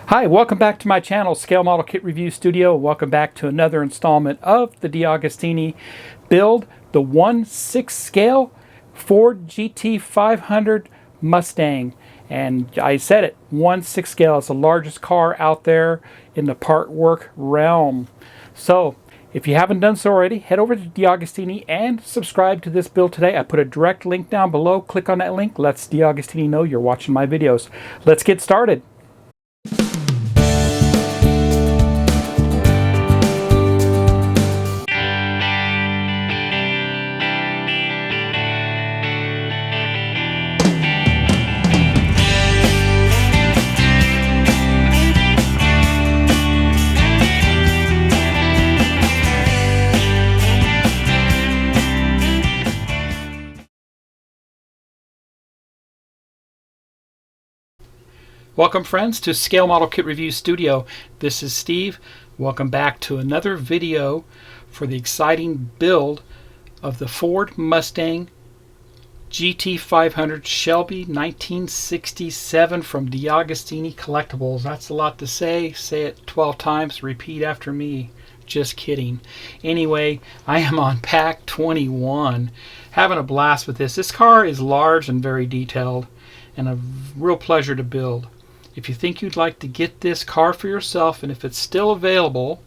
Hi, welcome back to my channel, Scale Model Kit Review Studio. Welcome back to another installment of the DeAgostini build, the 1/6 scale Ford GT500 Mustang. And I said it, 1/6 scale is the largest car out there in the part work realm. So if you haven't done so already, head over to DeAgostini and subscribe to this build today. I put a direct link down below. Click on that link. Lets DeAgostini know you're watching my videos. Let's get started. Welcome friends to Scale Model Kit Review Studio. This is Steve. Welcome back to another video for the exciting build of the Ford Mustang GT500 Shelby 1967 from DeAgostini Collectibles. That's a lot to say. Say it 12 times. Repeat after me. Just kidding. Anyway, I am on pack 21. Having a blast with this. This car is large and very detailed and a real pleasure to build. If you think you'd like to get this car for yourself, and if it's still available,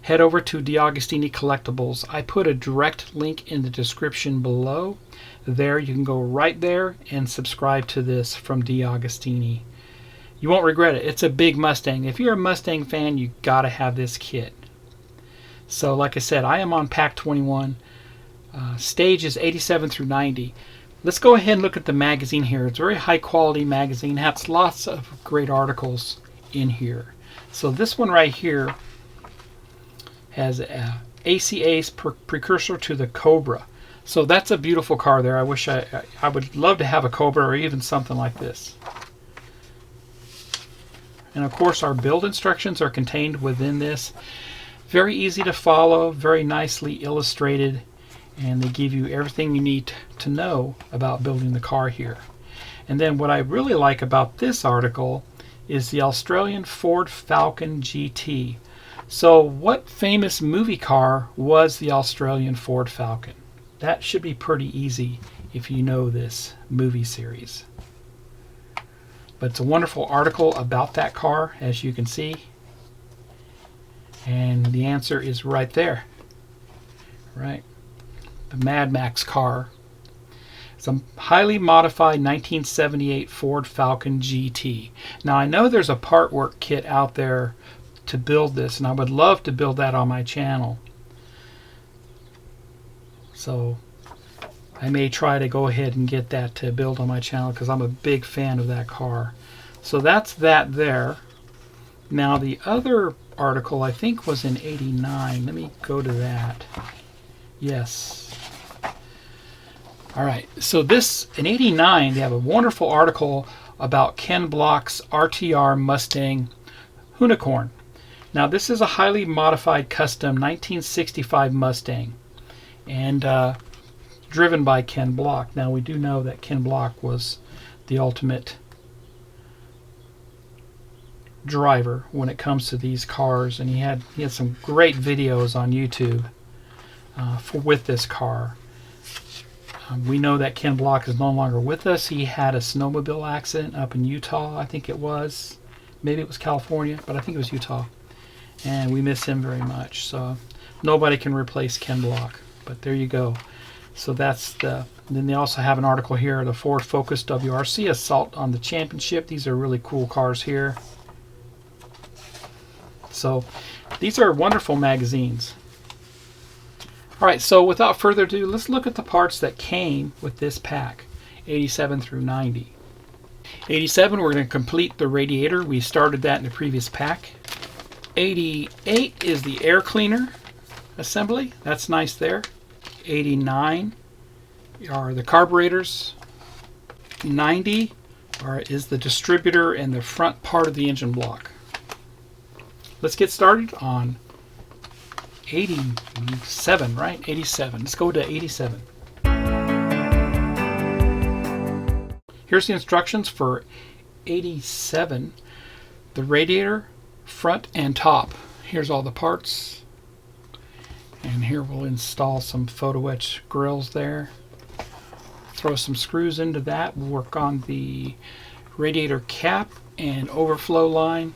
head over to DeAgostini Collectibles. I put a direct link in the description below. There, you can go right there and subscribe to this from DeAgostini. You won't regret it. It's a big Mustang. If you're a Mustang fan, you gotta have this kit. So like I said, I am on pack 21. Stage is 87 through 90. Let's go ahead and look at the magazine here. It's a very high quality magazine. It has lots of great articles in here. So this one right here has ACA's precursor to the Cobra. So that's a beautiful car there. I wish I would love to have a Cobra or even something like this. And of course our build instructions are contained within this. Very easy to follow, very nicely illustrated. And they give you everything you need to know about building the car here. And then what I really like about this article is the Australian Ford Falcon GT. So what famous movie car was the Australian Ford Falcon? That should be pretty easy if you know this movie series. But it's a wonderful article about that car, as you can see. And the answer is right there. Right. The Mad Max car. It's a highly modified 1978 Ford Falcon GT. Now I know there's a part work kit out there to build this, and I would love to build that on my channel. So I may try to go ahead and get that to build on my channel because I'm a big fan of that car. So that's that there. Now the other article I think was in '89. Let me go to that. Yes. All right, so this, in '89, they have a wonderful article about Ken Block's RTR Mustang Unicorn. Now, this is a highly modified custom 1965 Mustang, and driven by Ken Block. Now, we do know that Ken Block was the ultimate driver when it comes to these cars, and he had some great videos on YouTube with this car. We know that Ken Block is no longer with us. He had a snowmobile accident up in Utah, I think it was. Maybe it was California, but I think it was Utah. And we miss him very much. So nobody can replace Ken Block. But there you go. So that's the... Then they also have an article here, the Ford Focus WRC Assault on the Championship. These are really cool cars here. So these are wonderful magazines. Alright, so without further ado, let's look at the parts that came with this pack, 87 through 90. 87, we're going to complete the radiator. We started that in the previous pack. 88 is the air cleaner assembly. That's nice there. 89 are the carburetors. 90 is the distributor and the front part of the engine block. Let's get started on 87, right? 87. Let's go to 87. Here's the instructions for 87. the radiator, front and top. Here's all the parts. And here we'll install some photo etch grills there. Throw some screws into that. We'll work on the radiator cap and overflow line.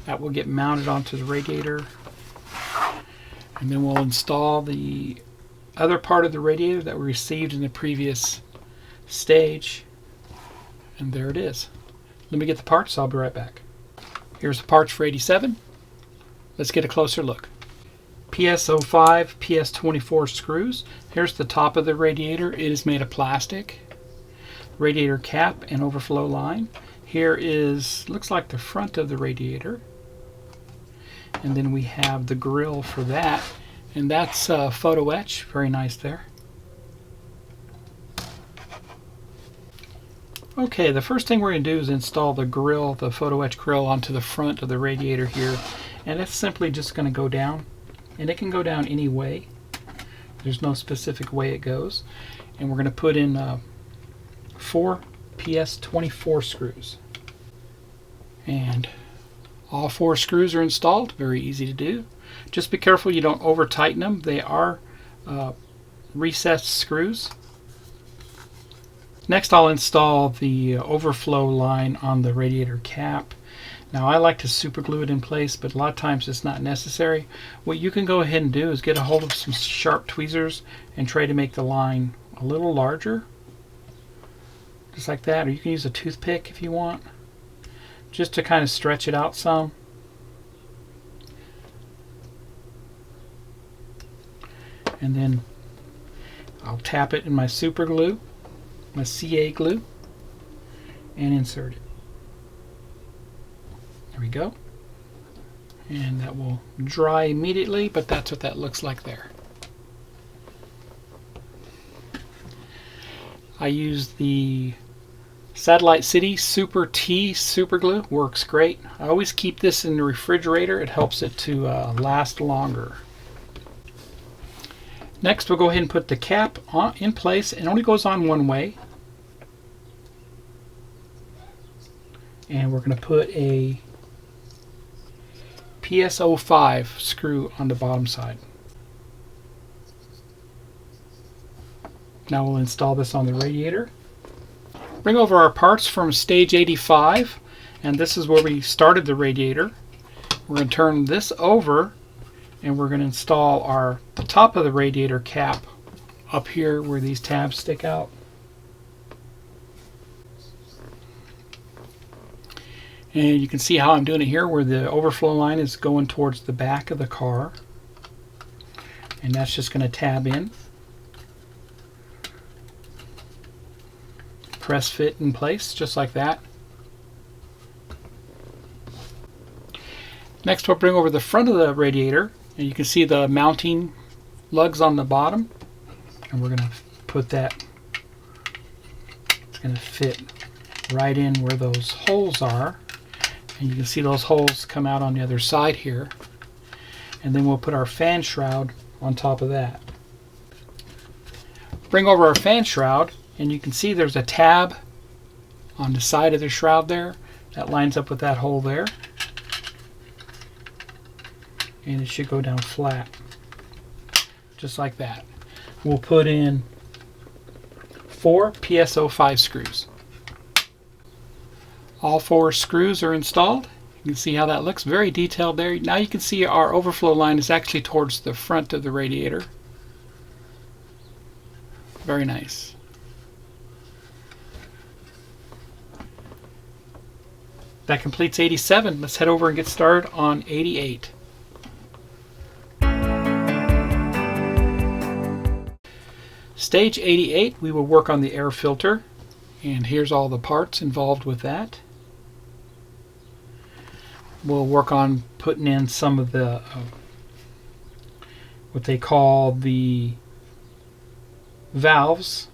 That will get mounted onto the radiator. And then we'll install the other part of the radiator that we received in the previous stage. And there it is. Let me get the parts, I'll be right back. Here's the parts for 87. Let's get a closer look. PS05, PS24 screws. Here's the top of the radiator. It is made of plastic. Radiator cap and overflow line. Here is, looks like the front of the radiator. And then we have the grill for that. And that's photo etch. Very nice there. Okay, the first thing we're going to do is install the grill, the photo etch grill, onto the front of the radiator here. And that's simply just going to go down. And it can go down any way. There's no specific way it goes. And we're going to put in 4 PS24 screws. And all 4 screws are installed. Very easy to do. Just be careful you don't over tighten them. They are recessed screws. Next I'll install the overflow line on the radiator cap. Now I like to super glue it in place, but a lot of times it's not necessary. What you can go ahead and do is get a hold of some sharp tweezers and try to make the line a little larger. Just like that, or you can use a toothpick if you want. Just to kind of stretch it out some. And then I'll tap it in my super glue, my CA glue, and insert it. There we go. And that will dry immediately, but that's what that looks like there. I use the Satellite City Super T super glue. Works great. I always keep this in the refrigerator. It helps it to last longer. Next we'll go ahead and put the cap in place. It only goes on one way. And we're going to put a PS05 screw on the bottom side. Now we'll install this on the radiator. Bring over our parts from stage 85, and this is where we started the radiator. We're going to turn this over, and we're going to install the top of the radiator cap up here where these tabs stick out. And you can see how I'm doing it here, where the overflow line is going towards the back of the car. And that's just going to tab in. Press fit in place, just like that. Next we'll bring over the front of the radiator, and you can see the mounting lugs on the bottom. And we're going to put that, it's going to fit right in where those holes are. And you can see those holes come out on the other side here. And then we'll put our fan shroud on top of that. Bring over our fan shroud, and you can see there's a tab on the side of the shroud there. That lines up with that hole there. And it should go down flat. Just like that. We'll put in 4 PS05 screws. All 4 screws are installed. You can see how that looks. Very detailed there. Now you can see our overflow line is actually towards the front of the radiator. Very nice. That completes 87. Let's head over and get started on 88. Stage 88, we will work on the air filter. And here's all the parts involved with that. We'll work on putting in some of the what they call the valves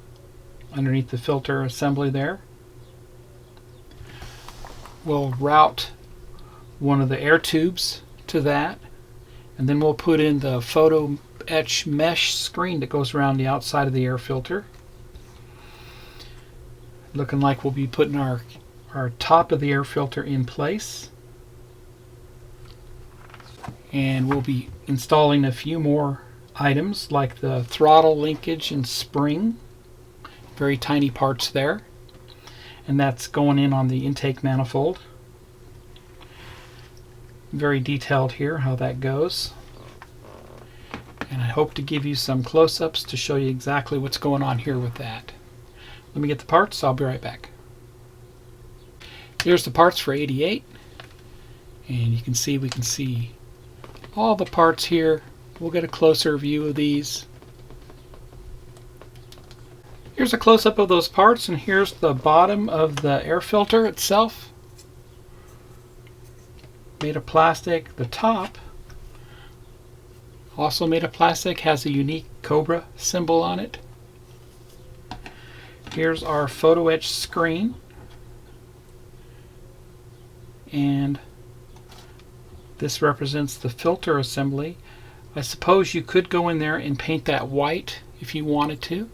underneath the filter assembly there. We'll route one of the air tubes to that, and then we'll put in the photo etch mesh screen that goes around the outside of the air filter. Looking like we'll be putting our our top of the air filter in place. And we'll be installing a few more items like the throttle linkage and spring. Very tiny parts there. And that's going in on the intake manifold. Very detailed here how that goes. And I hope to give you some close-ups to show you exactly what's going on here with that. Let me get the parts, I'll be right back. Here's the parts for 88. And you can see all the parts here. We'll get a closer view of these. Here's a close-up of those parts, and here's the bottom of the air filter itself. Made of plastic. The top, also made of plastic, has a unique Cobra symbol on it. Here's our photo etch screen. And this represents the filter assembly. I suppose you could go in there and paint that white if you wanted to.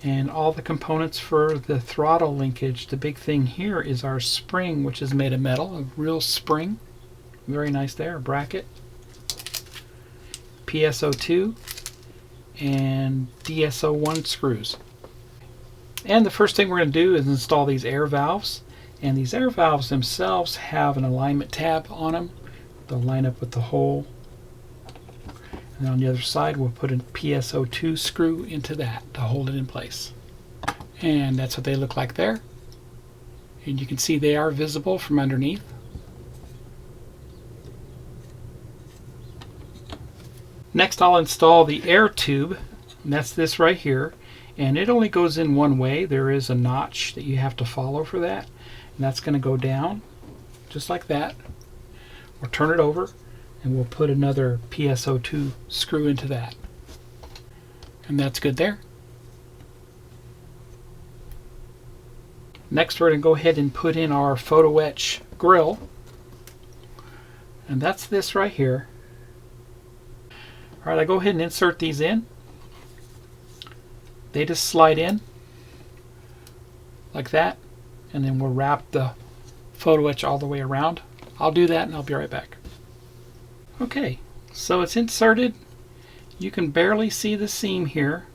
And all the components for the throttle linkage. The big thing here is our spring, which is made of metal, a real spring. Very nice there, a bracket. PSO2 and DSO1 screws. And the first thing we're going to do is install these air valves. And these air valves themselves have an alignment tab on them. They'll line up with the hole. And then on the other side we'll put a PSO2 screw into that to hold it in place. And that's what they look like there. And you can see they are visible from underneath. Next I'll install the air tube, and that's this right here. And it only goes in one way. There is a notch that you have to follow for that. And that's going to go down just like that. We'll turn it over and we'll put another PSO2 screw into that. And that's good there. Next we're going to go ahead and put in our photo etch grill. And that's this right here. Alright, I go ahead and insert these in. They just slide in like that. And then we'll wrap the photo etch all the way around. I'll do that and I'll be right back. Okay, so it's inserted. You can barely see the seam here.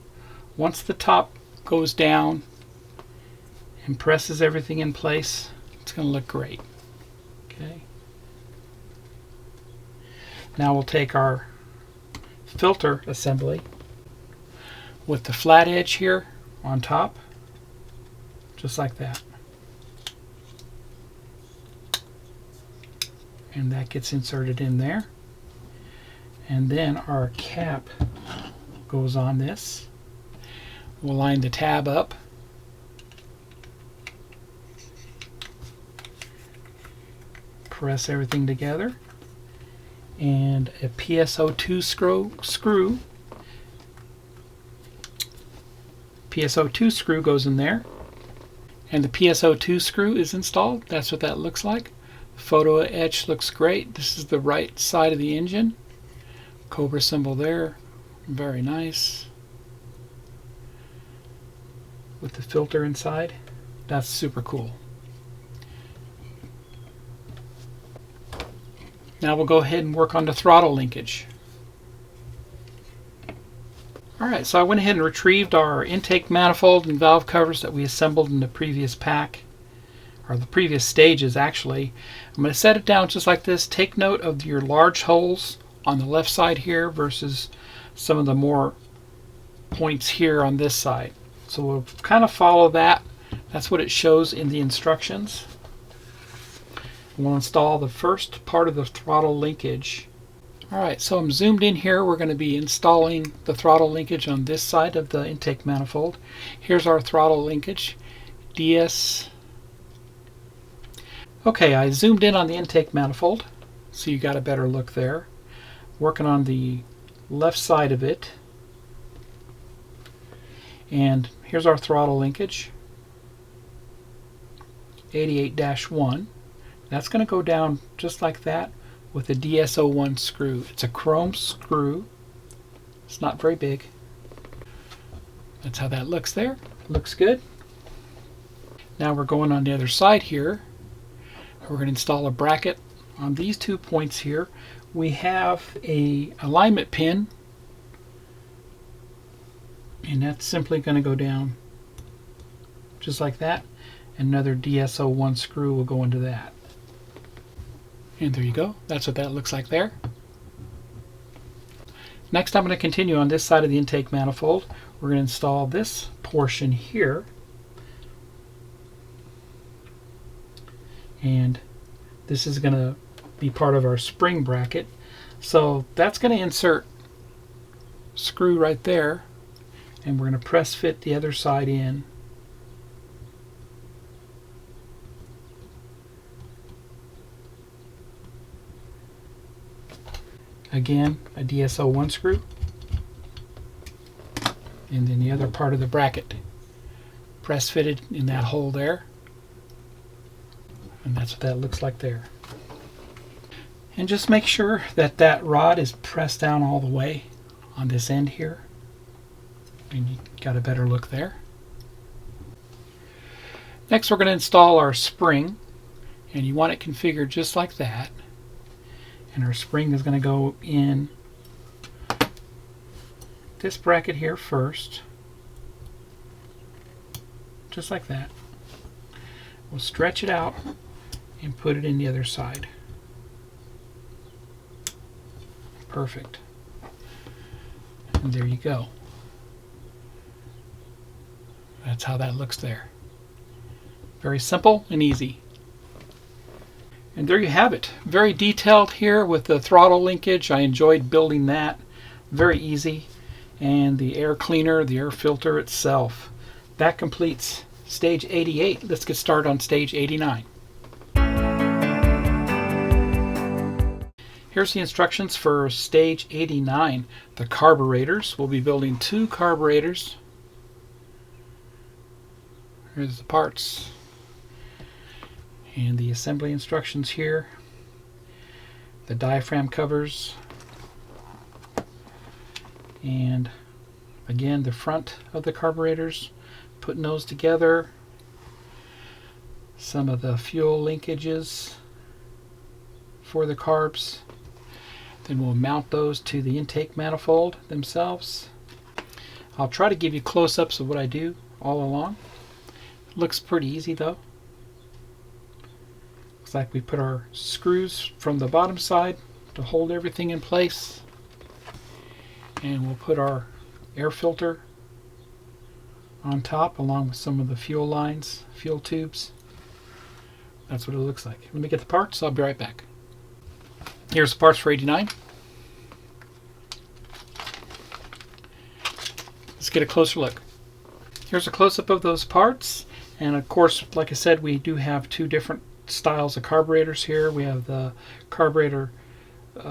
Once the top goes down and presses everything in place, it's going to look great. Okay. Now we'll take our filter assembly with the flat edge here on top, just like that. And that gets inserted in there. And then our cap goes on this. We'll line the tab up. Press everything together. And a PSO2 screw. PSO2 screw goes in there. And the PSO2 screw is installed. That's what that looks like. Photo etch looks great. This is the right side of the engine. Cobra symbol there. Very nice. With the filter inside. That's super cool. Now we'll go ahead and work on the throttle linkage. Alright, so I went ahead and retrieved our intake manifold and valve covers that we assembled in the previous pack, or the previous stages actually. I'm going to set it down just like this. Take note of your large holes on the left side here versus some of the more points here on this side. So we'll kind of follow that. That's what it shows in the instructions. We'll install the first part of the throttle linkage. Alright, so I'm zoomed in here. We're going to be installing the throttle linkage on this side of the intake manifold. Here's our throttle linkage. Okay, I zoomed in on the intake manifold, so you got a better look there. Working on the left side of it. And here's our throttle linkage. 88-1. That's going to go down just like that with a DSO1 screw. It's a chrome screw. It's not very big. That's how that looks there. Looks good. Now we're going on the other side here. We're going to install a bracket on these 2 points here. We have a alignment pin, and that's simply going to go down just like that. Another DSO1 screw will go into that. And there you go. That's what that looks like there. Next, I'm going to continue on this side of the intake manifold. We're going to install this portion here. And this is going to be part of our spring bracket. So that's going to insert screw right there, and we're going to press fit the other side in. Again, a DSO1 screw, and then the other part of the bracket press fitted in that hole there, and that's what that looks like there. And just make sure that that rod is pressed down all the way on this end here, and you got a better look there. Next, we're going to install our spring, and you want it configured just like that. And our spring is going to go in this bracket here first, just like that. We'll stretch it out and put it in the other side. Perfect. And there you go. That's how that looks there. Very simple and easy. And there you have it. Very detailed here with the throttle linkage. I enjoyed building that. Very easy. And the air cleaner, the air filter itself. That completes stage 88. Let's get started on stage 89. Here's the instructions for stage 89. The carburetors. We'll be building 2 carburetors. Here's the parts. And the assembly instructions here. The diaphragm covers. And again, the front of the carburetors. Putting those together. Some of the fuel linkages for the carbs. Then we'll mount those to the intake manifold themselves. I'll try to give you close-ups of what I do all along. It looks pretty easy though. Looks like we put our screws from the bottom side to hold everything in place. And we'll put our air filter on top along with some of the fuel lines, fuel tubes. That's what it looks like. Let me get the parts. I'll be right back. Here's the parts for 89. Let's get a closer look. Here's a close-up of those parts. And of course, like I said, we do have 2 different styles of carburetors here. We have the carburetor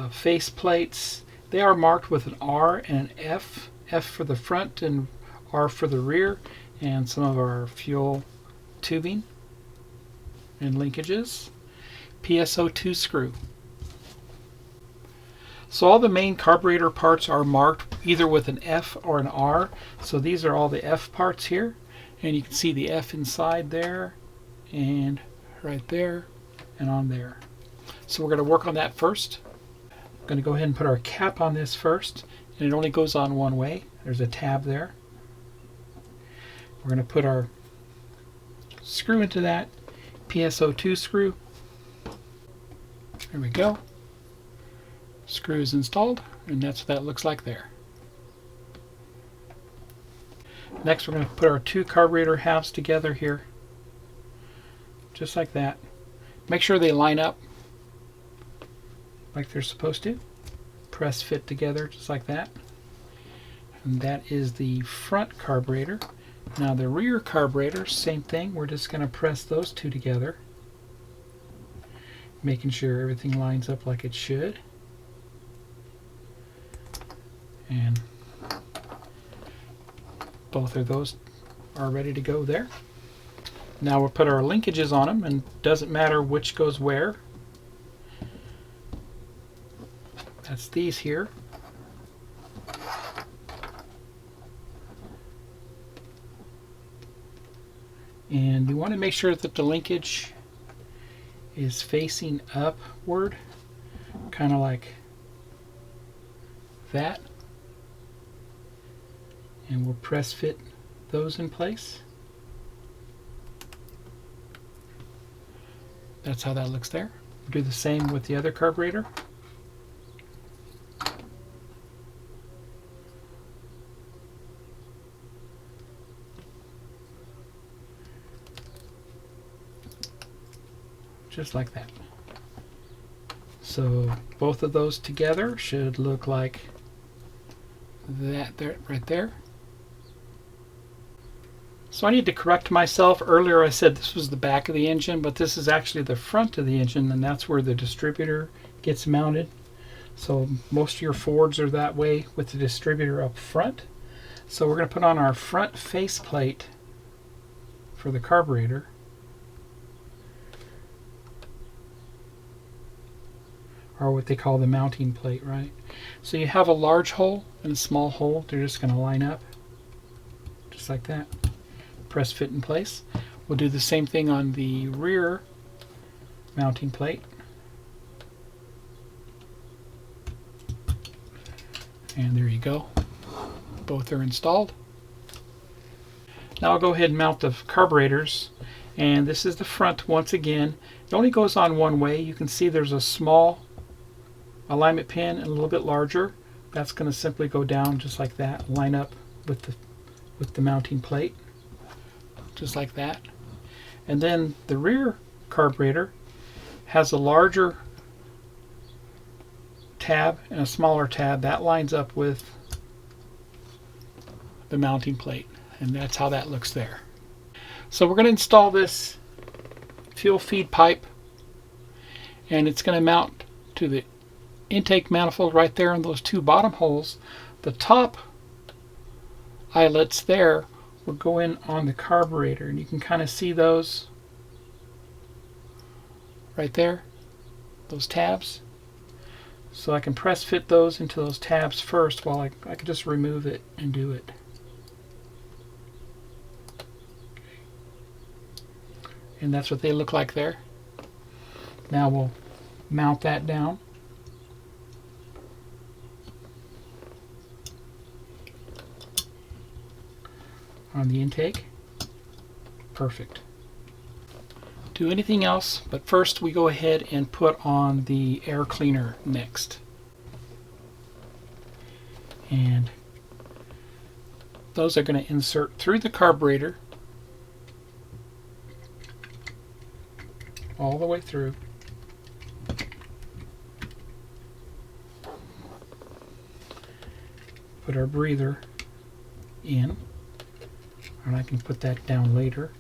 face plates. They are marked with an R and an F. F for the front and R for the rear. And some of our fuel tubing and linkages. PSO2 screw. So all the main carburetor parts are marked either with an F or an R. So these are all the F parts here. And you can see the F inside there and right there and on there. So we're going to work on that first. I'm going to go ahead and put our cap on this first. And it only goes on one way. There's a tab there. We're going to put our screw into that. PSO2 screw. There we go. Screw is installed, and that's what that looks like there. Next, we're going to put our 2 carburetor halves together here, just like that. Make sure they line up like they're supposed to. Press fit together just like that. And that is the front carburetor. Now the rear carburetor, same thing. We're just going to press those 2 together, making sure everything lines up like it should. And both of those are ready to go there. Now we'll put our linkages on them, and it doesn't matter which goes where. That's these here. And you want to make sure that the linkage is facing upward, kind of like that. And we'll press fit those in place. That's how that looks there. We'll do the same with the other carburetor. Just like that. So both of those together should look like that there, right there. So I need to correct myself. Earlier I said this was the back of the engine, but this is actually the front of the engine, and that's where the distributor gets mounted. So most of your Fords are that way with the distributor up front. So we're going to put on our front faceplate for the carburetor. Or what they call the mounting plate, right? So you have a large hole and a small hole. They're just going to line up just like that. Press fit in place. We'll do the same thing on the rear mounting plate. And there you go. Both are installed. Now I'll go ahead and mount the carburetors. And this is the front once again. It only goes on one way. You can see there's a small alignment pin and a little bit larger. That's going to simply go down just like that, line up with the mounting plate, just like that. And then the rear carburetor has a larger tab and a smaller tab that lines up with the mounting plate, and that's how that looks there. So we're going to install this fuel feed pipe, and it's going to mount to the intake manifold right there in those two bottom holes. The top eyelets there will go in on the carburetor, and you can kind of see those right there, those tabs. So I can press fit those into those tabs first while I can just remove it and do it. And that's what they look like there. Now we'll mount that down. On the intake. Perfect. Do anything else, but first we go ahead and put on the air cleaner next. And those are going to insert through the carburetor all the way through. Put our breather in. And I can put that down later.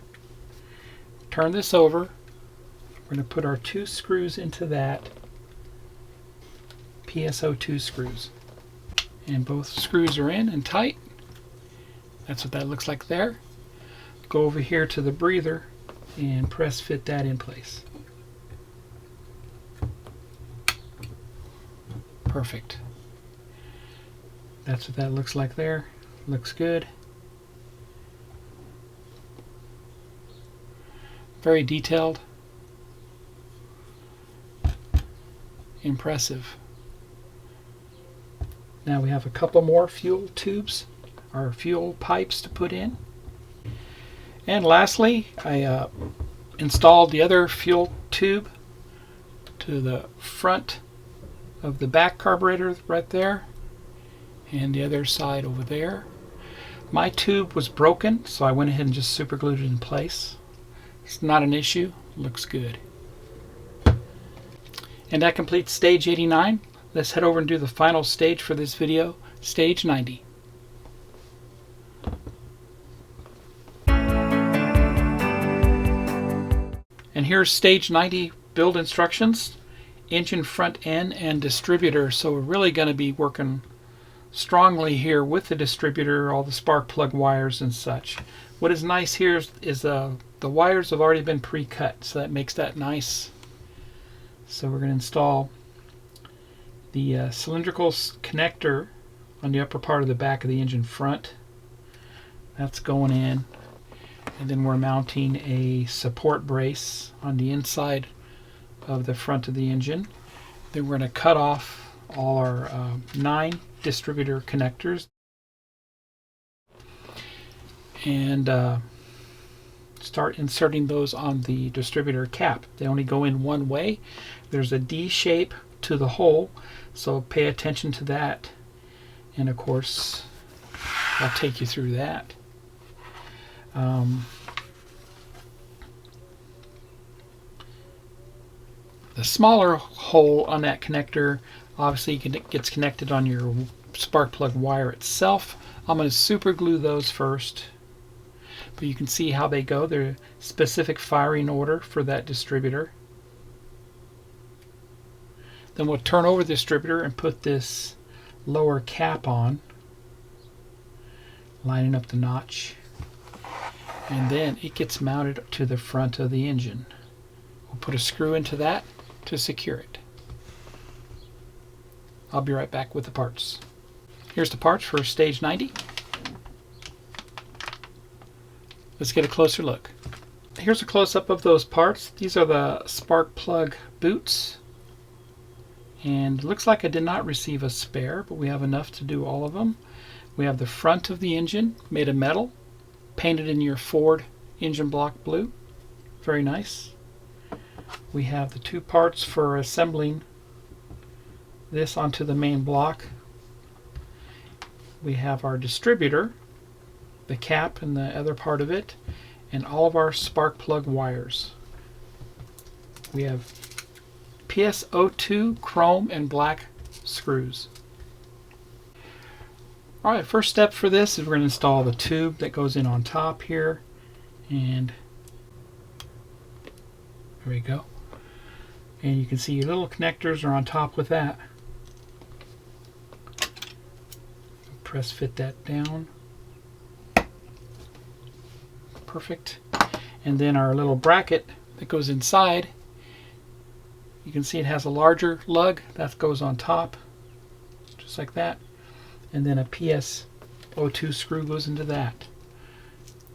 Turn this over. We're going to put our two screws into that. PSO2 screws. And both screws are in and tight. That's what that looks like there. Go over here to the breather and press fit that in place. Perfect. That's what that looks like there. Looks good. Very detailed. Impressive. Now we have a couple more fuel tubes, or fuel pipes to put in. And lastly, I installed the other fuel tube to the front of the back carburetor right there, and the other side over there. My tube was broken, so I went ahead and just super glued it in place. It's not an issue. Looks good. And that completes stage 89. Let's head over and do the final stage for this video, stage 90. And here's stage 90 build instructions. Engine front end and distributor. So we're really going to be working strongly here with the distributor, all the spark plug wires and such. What is nice here is the wires have already been pre-cut, so that makes that nice. So we're going to install the cylindrical connector on the upper part of the back of the engine front. That's going in. And then we're mounting a support brace on the inside of the front of the engine. Then we're going to cut off all our 9 distributor connectors and start inserting those on the distributor cap. They only go in one way. There's a D shape to the hole, so pay attention to that. And of course, I'll take you through that. The smaller hole on that connector obviously gets connected on your spark plug wire itself. I'm going to super glue those first, but you can see how they go. They're specific firing order for that distributor. Then we'll turn over the distributor and put this lower cap on, lining up the notch, and then it gets mounted to the front of the engine. We'll put a screw into that to secure it. I'll be right back with the parts. Here's the parts for stage 90. Let's get a closer look. Here's a close-up of those parts. These are the spark plug boots. And it looks like I did not receive a spare, but we have enough to do all of them. We have the front of the engine made of metal, painted in your Ford engine block blue. Very nice. We have the 2 parts for assembling this onto the main block. We have our distributor, the cap and the other part of it, and all of our spark plug wires. We have PSO2 chrome and black screws. Alright, first step for this is we're going to install the tube that goes in on top here, and there we go. And you can see your little connectors are on top with that. Press fit that down. Perfect. And then our little bracket that goes inside, you can see it has a larger lug that goes on top, just like that. And then a PSO2 screw goes into that.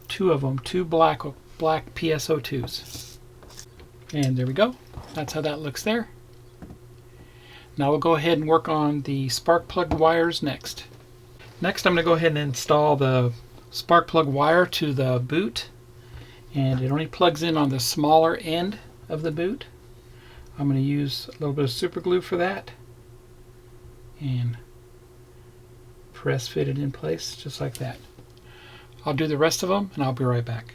2 of them, 2 black PSO2s. And there we go. That's how that looks there. Now we'll go ahead and work on the spark plug wires next. Next I'm going to go ahead and install the spark plug wire to the boot. And it only plugs in on the smaller end of the boot. I'm going to use a little bit of super glue for that. And press fit it in place just like that. I'll do the rest of them and I'll be right back.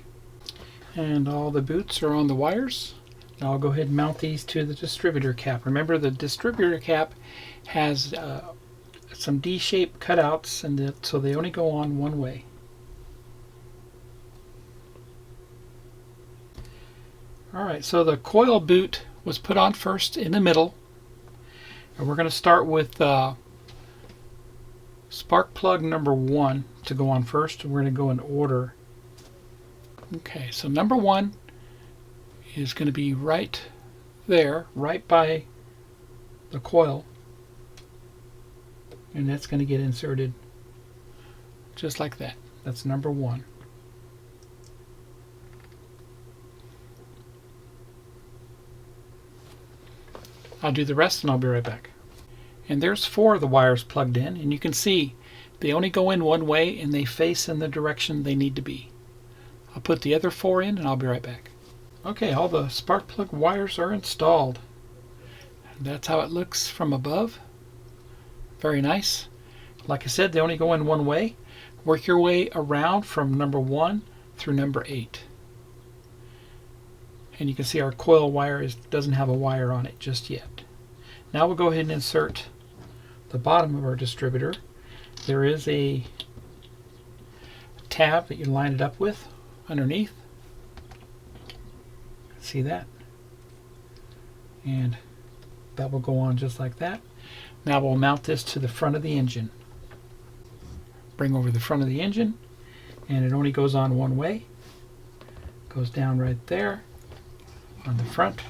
And all the boots are on the wires. Now I'll go ahead and mount these to the distributor cap. Remember, the distributor cap has some D-shaped cutouts, and so they only go on one way. Alright, so the coil boot was put on first in the middle, and we're going to start with spark plug number 1 to go on first. We're going to go in order. Okay, so number 1 is going to be right there, right by the coil, and that's going to get inserted just like that. That's number 1. I'll do the rest and I'll be right back. And there's 4 of the wires plugged in, and you can see they only go in one way and they face in the direction they need to be. I'll put the other 4 in and I'll be right back. Okay, all the spark plug wires are installed. And that's how it looks from above. Very nice. Like I said, they only go in one way. Work your way around from number 1 through number 8. And you can see our coil wire doesn't have a wire on it just yet. Now we'll go ahead and insert the bottom of our distributor. There is a tab that you line it up with underneath. See that? And that will go on just like that. Now we'll mount this to the front of the engine. Bring over the front of the engine, and it only goes on one way. Goes down right there on the front.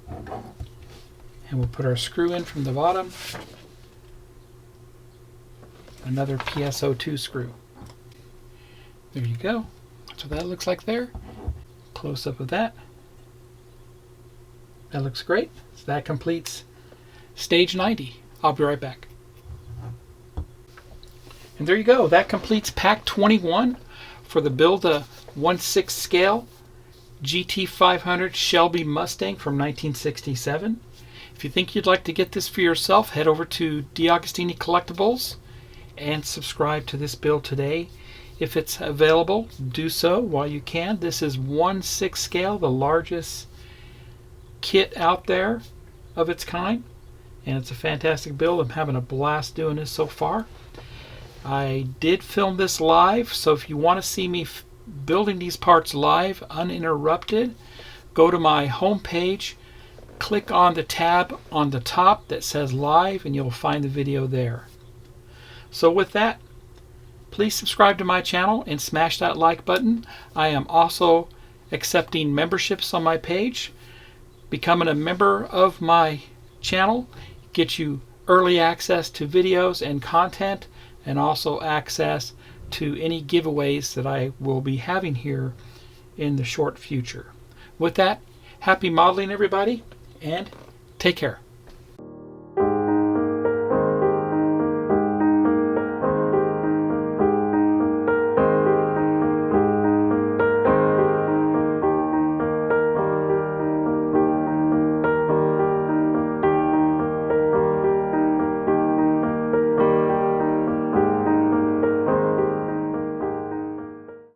And we'll put our screw in from the bottom. Another PSO2 screw. There you go. That's what that looks like there. Close up of that. That looks great. So that completes stage 90. I'll be right back. And there you go. That completes pack 21 for the build a 1/6 scale GT500 Shelby Mustang from 1967. If you think you'd like to get this for yourself, head over to DeAgostini Collectibles and subscribe to this build today. If it's available, do so while you can. This is 1/6 scale, the largest kit out there of its kind, and it's a fantastic build. I'm having a blast doing this so far. I did film this live, so if you want to see me building these parts live uninterrupted, go to my home page, click on the tab on the top that says live, and you'll find the video there. So with that, please subscribe to my channel and smash that like button. I am also accepting memberships on my page. Becoming a member of my channel gets you early access to videos and content, and also access to any giveaways that I will be having here in the short future. With that, happy modeling everybody, and take care.